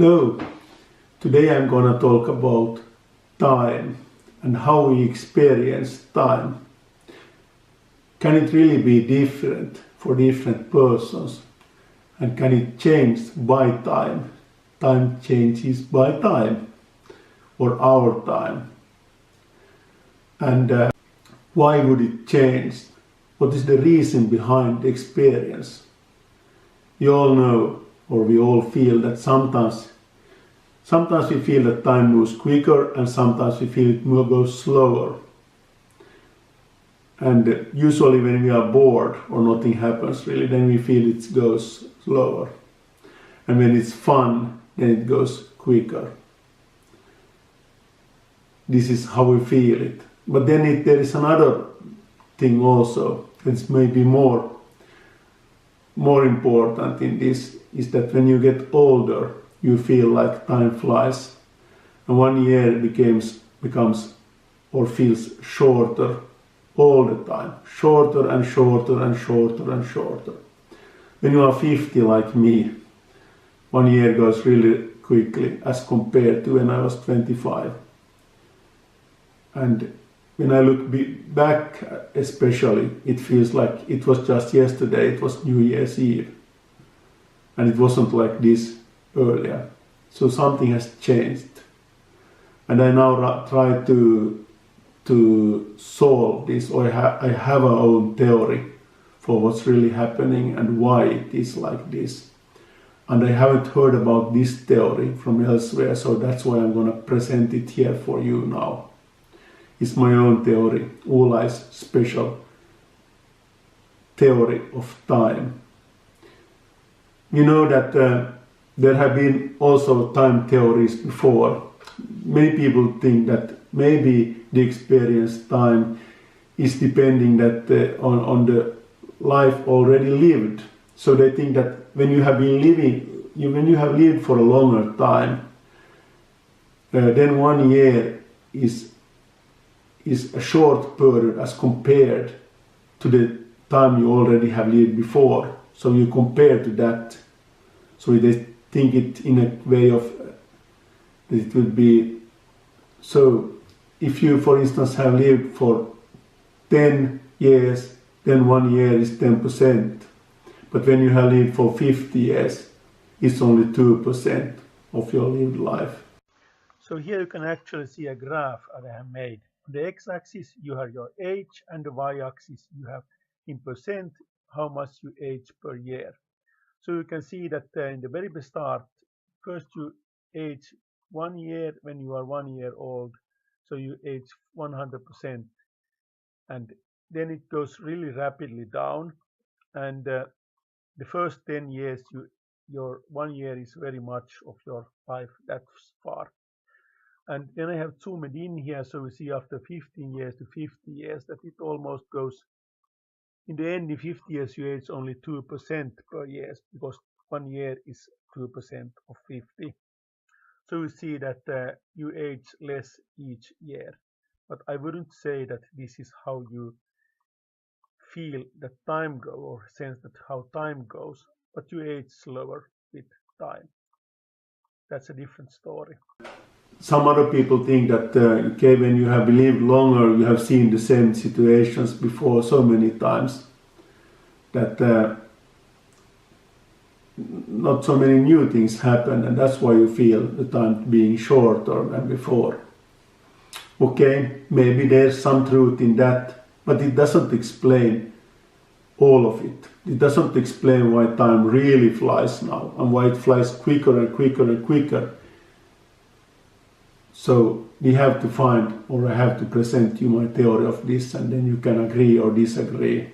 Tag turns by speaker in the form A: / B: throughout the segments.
A: Hello, today I'm gonna talk about time and how we experience time. Can it really be different for different persons? And can it change by time? Time changes by time or our time. And why would it change? What is the reason behind the experience? You all know, or we all feel that sometimes we feel that time moves quicker and sometimes we feel it goes slower. And usually when we are bored or nothing happens really, then we feel it goes slower. And when it's fun, then it goes quicker. This is how we feel it. But then there is another thing also, that's maybe more important in this, is that when you get older, you feel like time flies. And 1 year becomes or feels shorter all the time. Shorter and shorter and shorter and shorter. When you are 50 like me, 1 year goes really quickly as compared to when I was 25. And when I look back especially, it feels like it was just yesterday, it was New Year's Eve. And it wasn't like this earlier. So something has changed. And I now try to solve this, or I have a own theory for what's really happening and why it is like this. And I haven't heard about this theory from elsewhere, so that's why I'm going to present it here for you now. It's my own theory, Ulai's special theory of time. You know that there have been also time theories before. Many people think that maybe the experienced time is depending on the life already lived. So they think that when you have lived for a longer time, then 1 year is a short period as compared to the time you already have lived before. So you compare to that. So they think it in a way of that it would be, so if you for instance have lived for 10 years, then 1 year is 10%. But when you have lived for 50 years, it's only 2% of your lived life.
B: So here you can actually see a graph that I have made. On the x-axis you have your age, and the y-axis you have in percent how much you age per year. So you can see that in the very start, first you age 1 year when you are 1 year old, so you age 100%, and then it goes really rapidly down, and the first 10 years your 1 year is very much of your life, that's far. And then I have zoomed in here, so we see after 15 years to 50 years that it almost goes, in the end, in 50 years you age only 2% per year, because 1 year is 2% of 50. So you see that you age less each year. But I wouldn't say that this is how you feel that time goes, or sense that how time goes, but you age slower with time. That's a different story.
A: Some other people think that when you have lived longer, you have seen the same situations before so many times that not so many new things happen, and that's why you feel the time being shorter than before. Okay, maybe there's some truth in that, but it doesn't explain all of it. It doesn't explain why time really flies now and why it flies quicker and quicker and quicker. So we have to find, or I have to present you my theory of this, and then you can agree or disagree.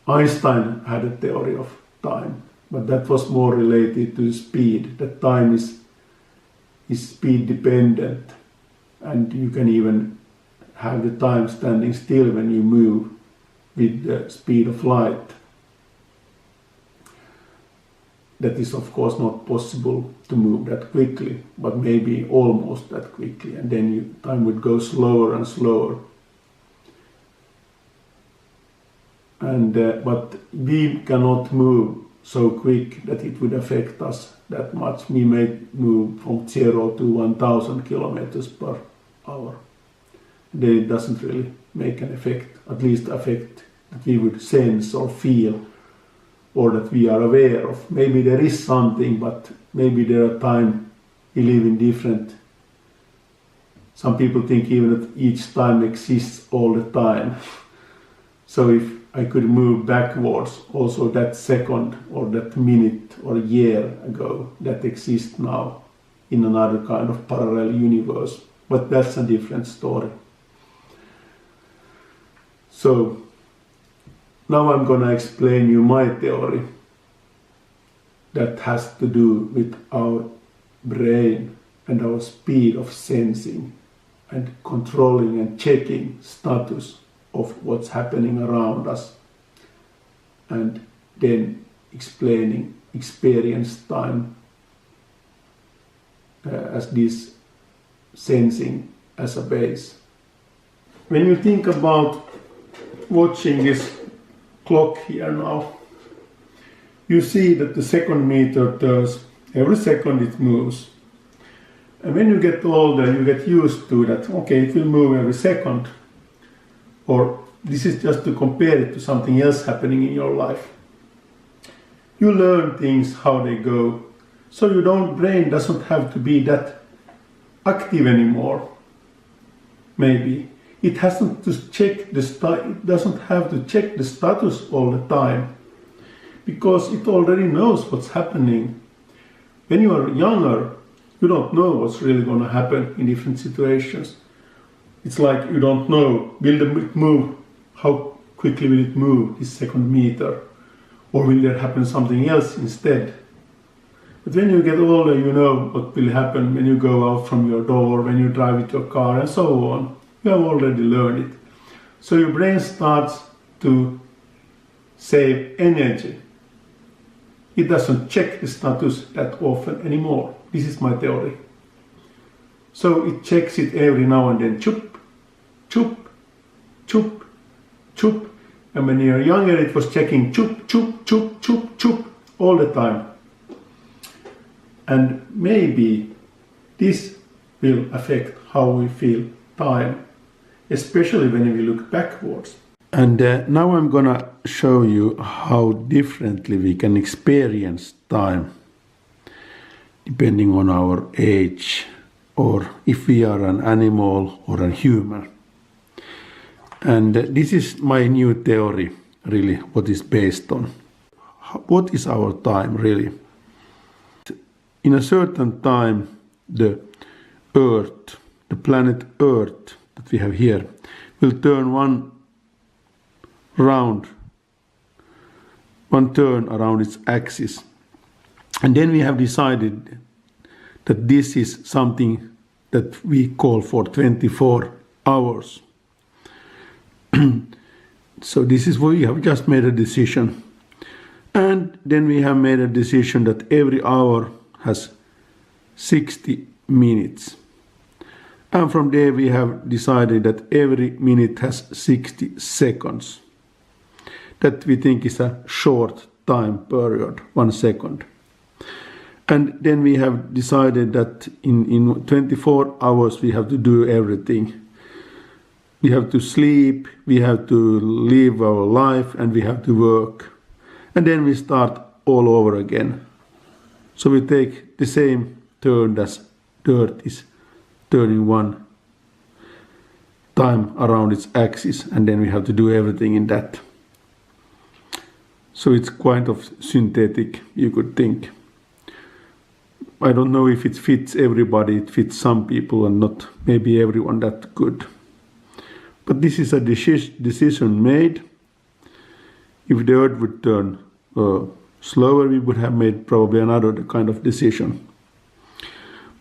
A: Einstein had a theory of time, but that was more related to speed. That time is speed dependent, and you can even have the time standing still when you move with the speed of light. That is of course not possible to move that quickly, but maybe almost that quickly, and then time would go slower and slower. But we cannot move so quick that it would affect us that much. We may move from 0 to 1000 kilometers per hour. Then it doesn't really make an effect, at least effect that we would sense or feel or that we are aware of. Maybe there is something, but maybe there are times we live in different. Some people think even that each time exists all the time. So if I could move backwards, also that second or that minute or year ago that exists now in another kind of parallel universe. But that's a different story. So now I'm gonna explain you my theory that has to do with our brain and our speed of sensing and controlling and checking status of what's happening around us, and then explaining experience time as this sensing as a base. When you think about watching this clock here now, you see that the second meter turns, every second it moves. And when you get older, you get used to that, okay, it will move every second. Or this is just to compare it to something else happening in your life. You learn things, how they go. So your brain doesn't have to be that active anymore. Maybe. It doesn't have to check the status all the time. Because it already knows what's happening. When you are younger, you don't know what's really going to happen in different situations. It's like you don't know, will it move? How quickly will it move, this second meter? Or will there happen something else instead? But when you get older, you know what will happen when you go out from your door, when you drive with your car, and so on. You have already learned it. So your brain starts to save energy. It doesn't check the status that often anymore. This is my theory. So it checks it every now and then. Chup, chup, chup, chup. And when you're younger, it was checking chup, chup, chup, chup, chup all the time. And maybe this will affect how we feel time, especially when we look backwards. And now I'm gonna show you how differently we can experience time depending on our age, or if we are an animal or a human. And this is my new theory, really, what is based on. What is our time, really? In a certain time, the Earth, the planet Earth that we have here, will turn one turn around its axis. And then we have decided that this is something that we call for 24 hours. So this is what we have just made a decision. And then we have made a decision that every hour has 60 minutes. And from there we have decided that every minute has 60 seconds. That we think is a short time period, 1 second. And then we have decided that in 24 hours we have to do everything. We have to sleep, we have to live our life, and we have to work. And then we start all over again. So we take the same turn as the Earth is turning one time around its axis, and then we have to do everything in that. So it's kind of synthetic, you could think. I don't know if it fits everybody, it fits some people and not maybe everyone that good. But this is a decision made. If the Earth would turn slower, we would have made probably another kind of decision.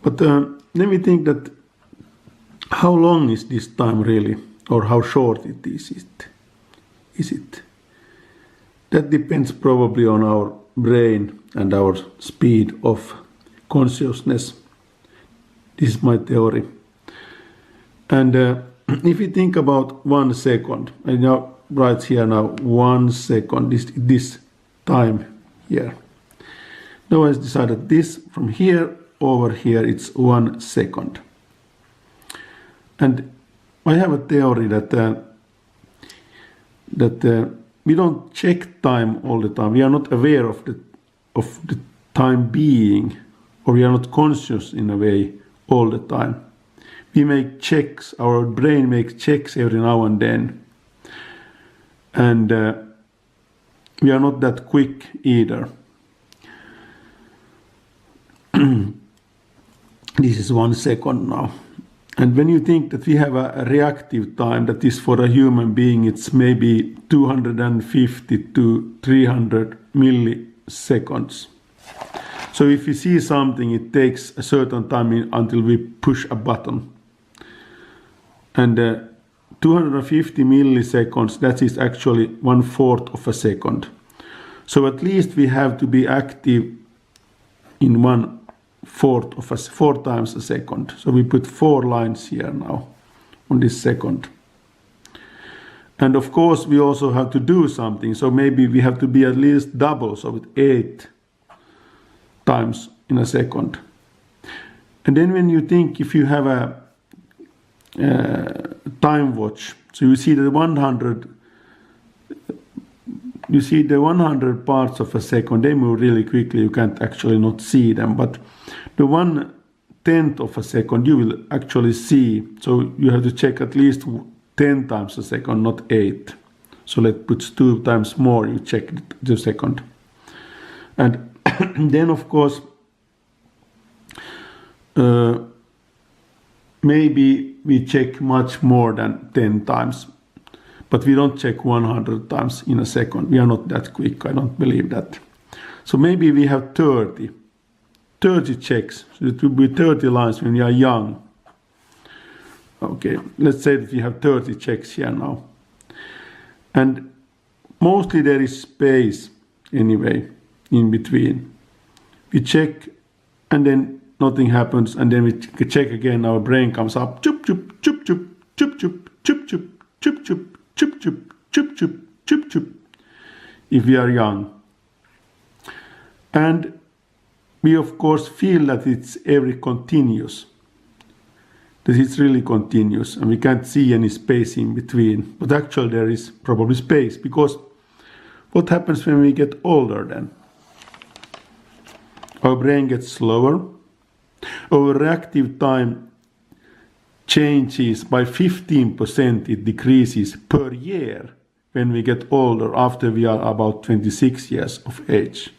A: But then we think that how long is this time really, or how short it is? Is it? That depends probably on our brain and our speed of consciousness. This is my theory. And if you think about 1 second, I now write here now 1 second, this time here. Now I decided this from here over here, it's 1 second. And I have a theory that we don't check time all the time. We are not aware of the time being, or we are not conscious in a way all the time. We make checks, our brain makes checks every now and then. And we are not that quick either. This is 1 second now. And when you think that we have a reactive time, that is for a human being, it's maybe 250 to 300 milliseconds. So if we see something, it takes a certain time until we push a button. And 250 milliseconds, that is actually 1/4 of a second. So at least we have to be active in 1/4 of 4 times a second. So we put 4 lines here now on this second. And of course we also have to do something. So maybe we have to be at least double, so with 8 times in a second. And then when you think, if you have a time watch, so you see the 100 parts of a second, they move really quickly, you can't actually not see them, but the 1/10 of a second you will actually see, so you have to check at least 10 times a second, not 8. So let's put 2 times more, you check the second. And then of course maybe we check much more than 10 times, but we don't check 100 times in a second. We are not that quick, I don't believe that. So maybe we have 30 checks. So it will be 30 lines when we are young. Okay, let's say that we have 30 checks here now. And mostly there is space anyway in between. We check and then nothing happens, and then we check again, our brain comes up, chup chup chup chup chup chup chup chup chup chup chup chup chup chup chup chup, if we are young. And we of course feel that it's every continuous, that it's really continuous, and we can't see any space in between. But actually there is probably space, because what happens when we get older then? Our brain gets slower. Our reactive time changes by 15%, it decreases per year when we get older, after we are about 26 years of age.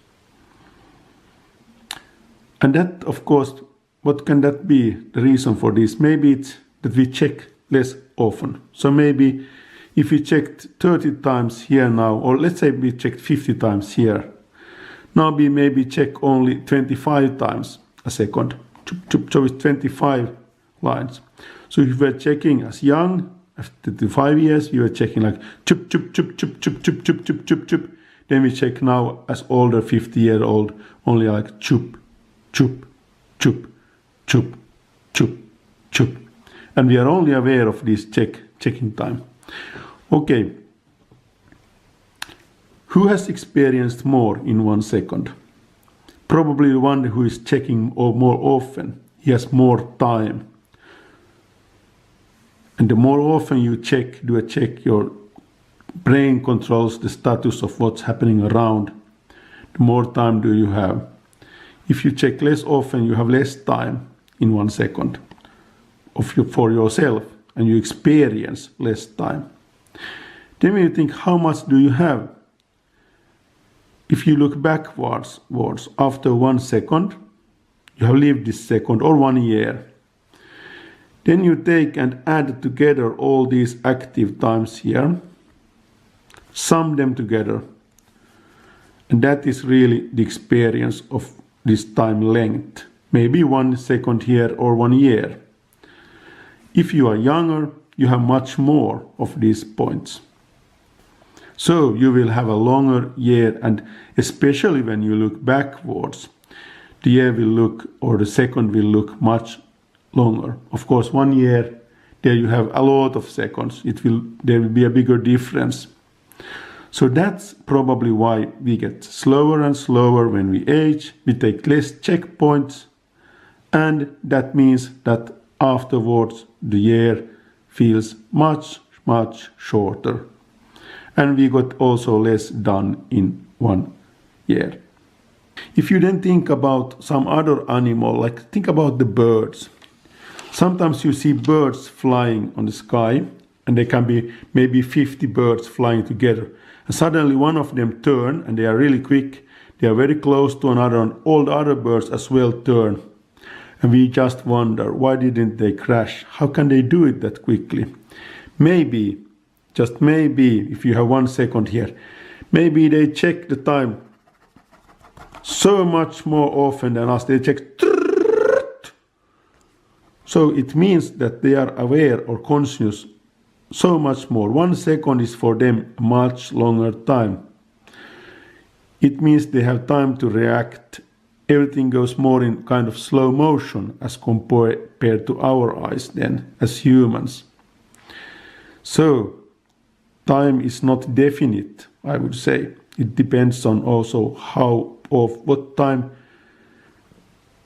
A: And that, of course, what can that be, the reason for this? Maybe it's that we check less often. So maybe if we checked 30 times here now, or let's say we checked 50 times here, now we maybe check only 25 times a second. So it's 25 lines. So if you were checking as young, after 5 years, you were checking like chup chup chup chup chup chup chup chup chup chup. Then we check now as older, 50-year-old, only like chup chup chup chup chup chup. And we are only aware of this checking time. Okay. Who has experienced more in 1 second? Probably the one who is checking more often. He has more time. And the more often you do a check, your brain controls the status of what's happening around. The more time do you have. If you check less often, you have less time in 1 second for yourself, and you experience less time. Then when you think, how much do you have? If you look backwards, after 1 second, you have lived this second, or 1 year. Then you take and add together all these active times here, sum them together, and that is really the experience of this time length. Maybe 1 second here or 1 year. If you are younger, you have much more of these points. So you will have a longer year, and especially when you look backwards, the year will look, or the second will look much longer. Of course, 1 year, there you have a lot of seconds. There will be a bigger difference. So that's probably why we get slower and slower when we age. We take less checkpoints, and that means that afterwards the year feels much, much shorter. And we got also less done in 1 year. If you then think about some other animal, like think about the birds. Sometimes you see birds flying on the sky, and there can be maybe 50 birds flying together. And suddenly one of them turn, and they are really quick. They are very close to another, and all the other birds as well turn. And we just wonder, why didn't they crash? How can they do it that quickly? Maybe, just maybe, if you have 1 second here, maybe they check the time so much more often than us. They check. So it means that they are aware or conscious so much more. 1 second is for them a much longer time. It means they have time to react. Everything goes more in kind of slow motion as compared to our eyes then as humans. So time is not definite, I would say. It depends on also what time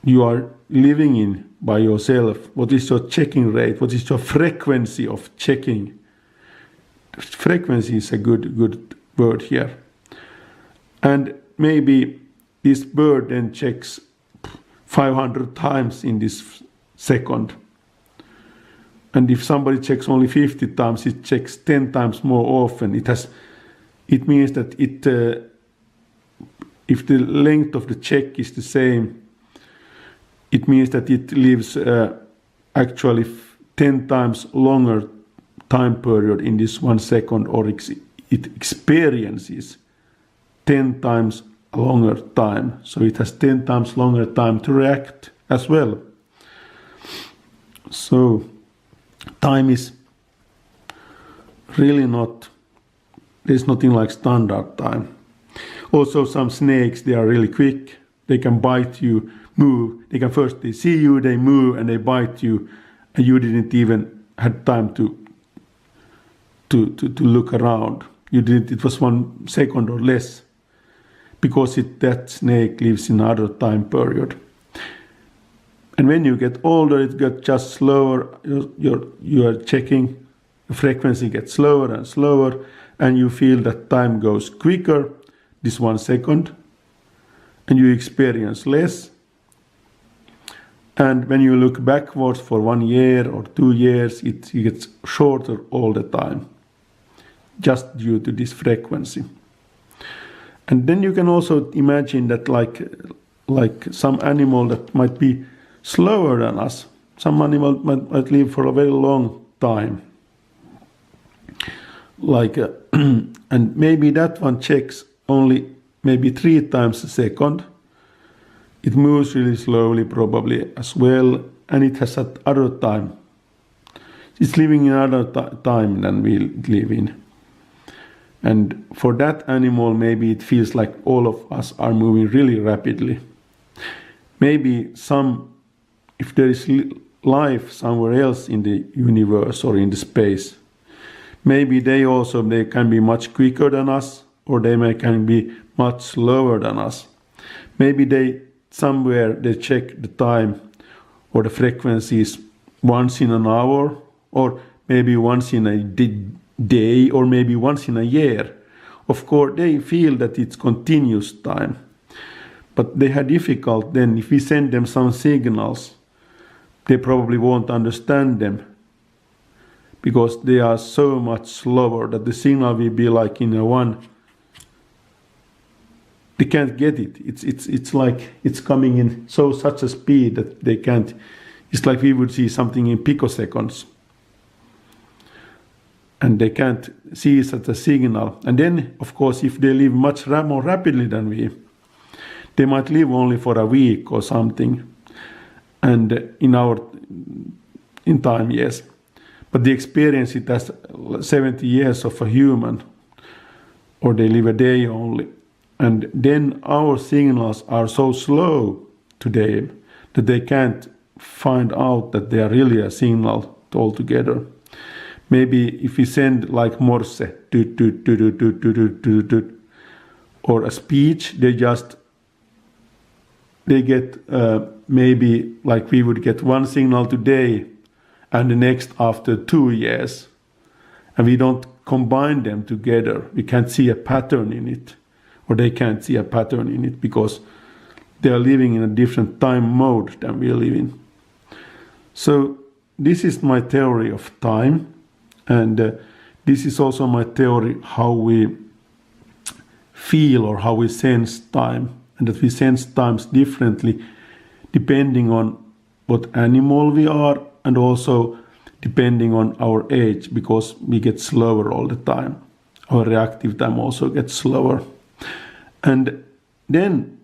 A: you are living in by yourself. What is your checking rate? What is your frequency of checking? Frequency is a good word here. And maybe this bird then checks 500 times in this second. And if somebody checks only 50 times, it checks 10 times more often. It means that if the length of the check is the same, it means that it lives actually 10 times longer time period in this 1 second, or it experiences 10 times longer time. So it has 10 times longer time to react as well. So time is really not, there's nothing like standard time. Also some snakes, they are really quick. They can bite you, move. They can first, they see you, they move, and they bite you, and you didn't even had time to look around. It was 1 second or less, because that snake lives in another time period. And when you get older, it gets just slower. You are checking, the frequency gets slower and slower, and you feel that time goes quicker, this 1 second, and you experience less. And when you look backwards for 1 year or 2 years, it gets shorter all the time, just due to this frequency. And then you can also imagine that like some animal that might be slower than us. Some animal might live for a very long time. And maybe that one checks only maybe 3 times a second. It moves really slowly probably as well, and it has that other time. It's living in another time than we live in. And for that animal, maybe it feels like all of us are moving really rapidly. Maybe if there is life somewhere else in the universe or in the space, maybe they can be much quicker than us, or can be much slower than us. Maybe somewhere they check the time or the frequencies once in an hour, or maybe once in a day, or maybe once in a year. Of course, they feel that it's continuous time. But they have difficult then, if we send them some signals, they probably won't understand them, because they are so much slower that the signal will be like in a one. They can't get it. It's like it's coming in such a speed that they can't. It's like we would see something in picoseconds, and they can't see such a signal. And then, of course, if they live much more rapidly than we, they might live only for a week or something. And in time, yes. But they experience it as 70 years of a human, or they live a day only. And then our signals are so slow to them that they can't find out that they are really a signal altogether. maybe if we send like Morse or a speech, they get maybe like we would get one signal today and the next after 2 years, and we don't combine them together. We can't see a pattern in it, or they can't see a pattern in it, because they are living in a different time mode than we live in. So this is my theory of time, and this is also my theory how we feel or how we sense time, and that we sense times differently depending on what animal we are, and also depending on our age, because we get slower all the time. Our reactive time also gets slower. And then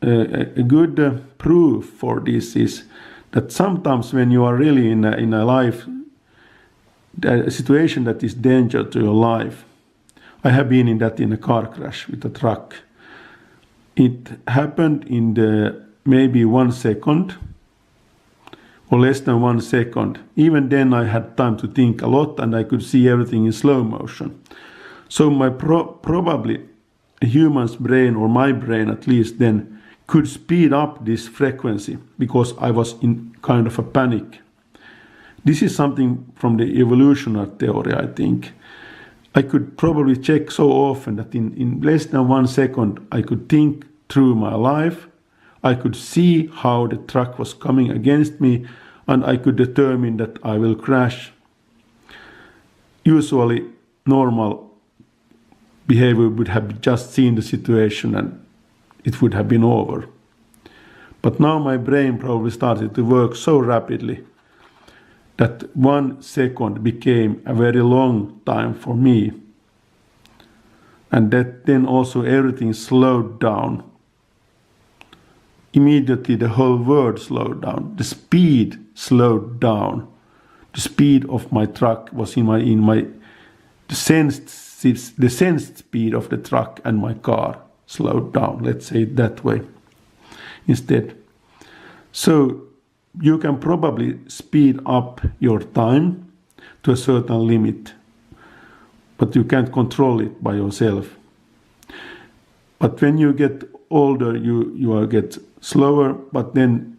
A: a good proof for this is that sometimes when you are really in a life, a situation that is danger to your life. I have been in a car crash with a truck. It happened in maybe 1 second, or less than 1 second. Even then I had time to think a lot, and I could see everything in slow motion. So my probably a human's brain, or my brain at least then, could speed up this frequency because I was in kind of a panic. This is something from the evolutionary theory, I think. I could probably check so often that in less than 1 second I could think through my life. I could see how the truck was coming against me, and I could determine that I will crash. Usually normal behavior would have just seen the situation and it would have been over. But now my brain probably started to work so rapidly that 1 second became a very long time for me. And that then also everything slowed down. Immediately the whole world slowed down. The speed slowed down. The speed of my truck was the sensed speed of the truck and my car slowed down. Let's say it that way instead. So you can probably speed up your time to a certain limit, but you can't control it by yourself. But when you get older, you get slower, but then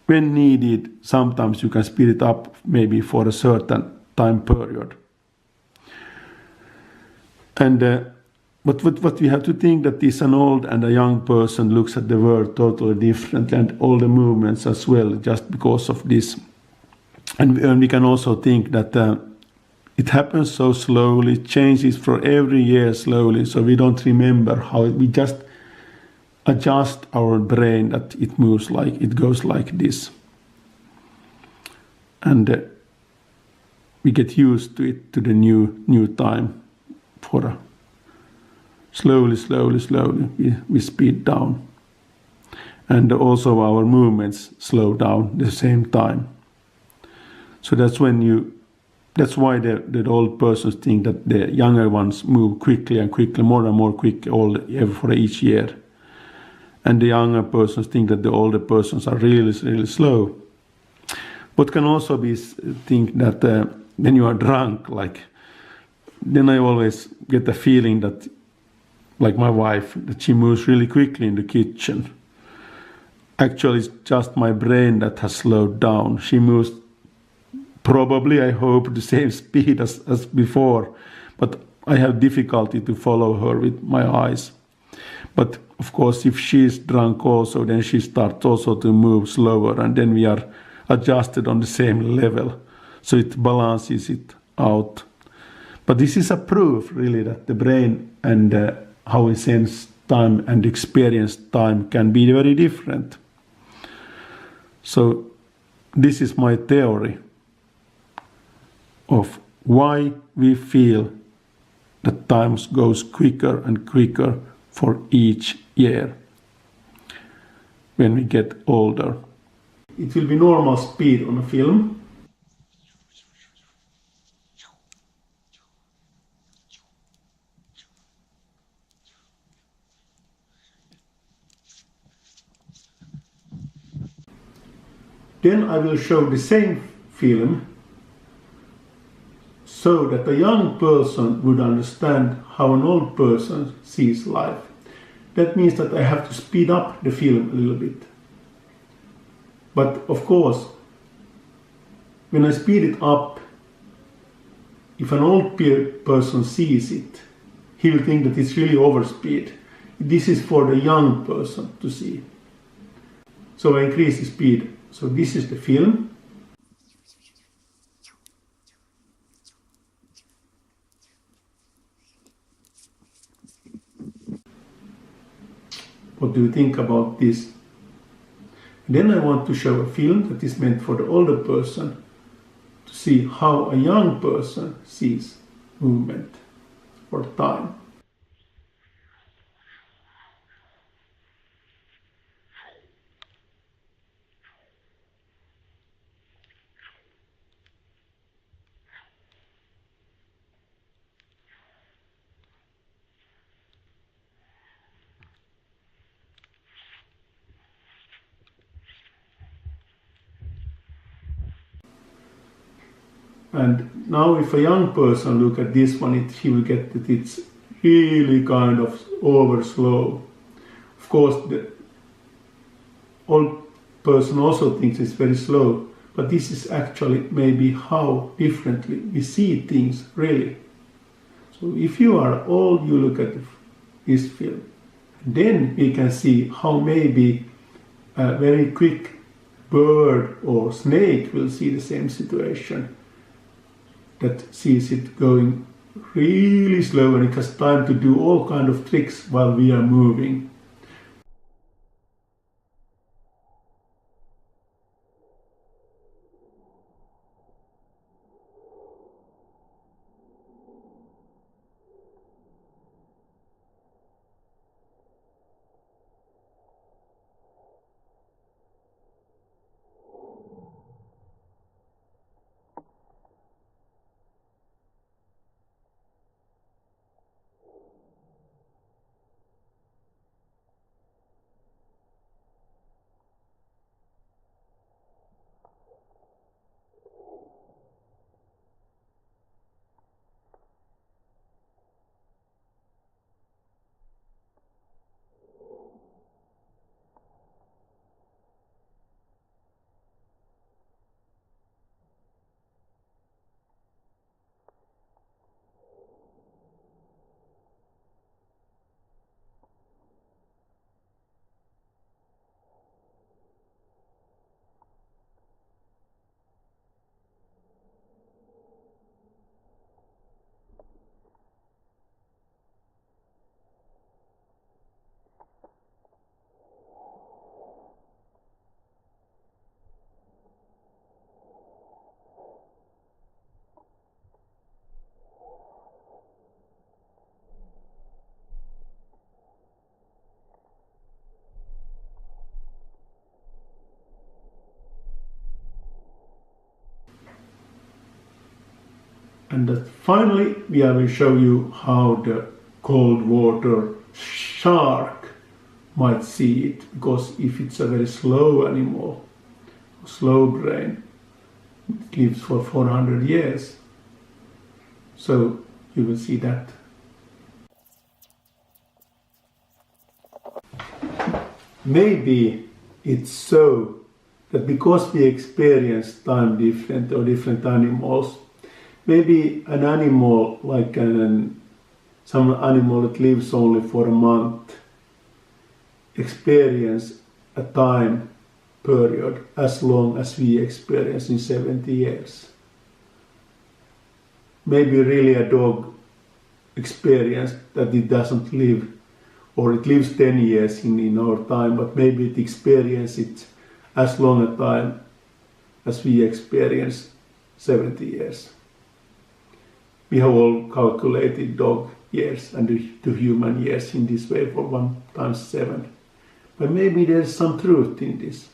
A: when needed, sometimes you can speed it up maybe for a certain time period. And but what we have to think that is an old and a young person looks at the world totally different, and all the movements as well, just because of this. And we can also think that it happens so slowly, changes for every year slowly, so we don't remember how we just adjust our brain that it moves like it goes like this, and we get used to it, to the new time. For slowly we speed down, and also our movements slow down at the same time. So that's why the old persons think that the younger ones move quickly and quickly, more and more quick for each year. And the younger persons think that the older persons are really slow. But can also be think that when you are drunk, then I always get the feeling that, like my wife, that she moves really quickly in the kitchen. Actually, it's just my brain that has slowed down. She moves probably, I hope, the same speed as before, but I have difficulty to follow her with my eyes. But of course, if she's drunk also, then she starts also to move slower, and then we are adjusted on the same level, so it balances it out. But this is a proof, really, that the brain and how we sense time and experience time can be very different. So this is my theory of why we feel that time goes quicker and quicker for each year when we get older. It will be normal speed on a film. Then I will show the same film so that a young person would understand how an old person sees life. That means that I have to speed up the film a little bit. But of course, when I speed it up, if an old person sees it, he will think that it's really overspeed. This is for the young person to see. So I increase the speed. So this is the film. What do you think about this? Then I want to show a film that is meant for the older person to see how a young person sees movement or time. And now if a young person look at this one, he will get that it's really kind of over slow. Of course, the old person also thinks it's very slow, but this is actually maybe how differently we see things really. So if you are old, you look at this film. Then we can see how maybe a very quick bird or snake will see the same situation, that sees it going really slow and it has time to do all kind of tricks while we are moving. And that finally, we will show you how the cold water shark might see it, because if it's a very slow animal, slow brain, it lives for 400 years. So you will see that. Maybe it's so that because we experience time different or different animals, maybe an animal like some animal that lives only for a month experience a time period as long as we experience in 70 years. Maybe really a dog experience that it doesn't live, or it lives 10 years in our time, but maybe it experiences it as long a time as we experience 70 years. We have all calculated dog years and the human years in this way for 1 times 7. But maybe there's some truth in this.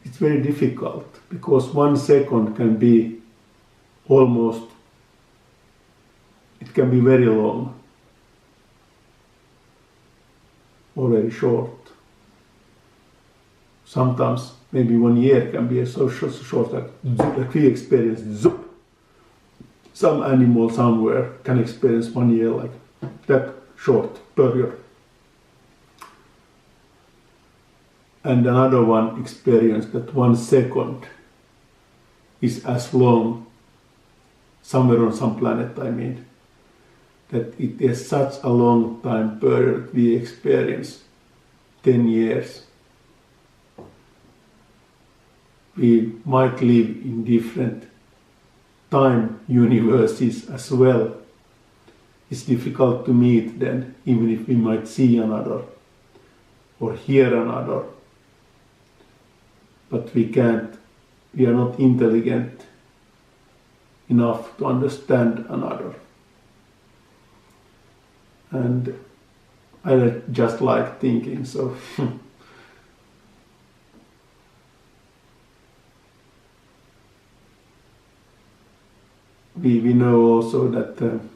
A: It's very difficult because 1 second can be almost, it can be very long or very short. sometimes maybe 1 year can be so short that we experience zoop. Some animal somewhere can experience 1 year like that short period. And another one experienced that 1 second is as long, somewhere on some planet I mean, that it is such a long time period we experience, 10 years. We might live in different time universes as well. It's difficult to meet then, even if we might see another or hear another. But we are not intelligent enough to understand another. And I just like thinking, so we know also that time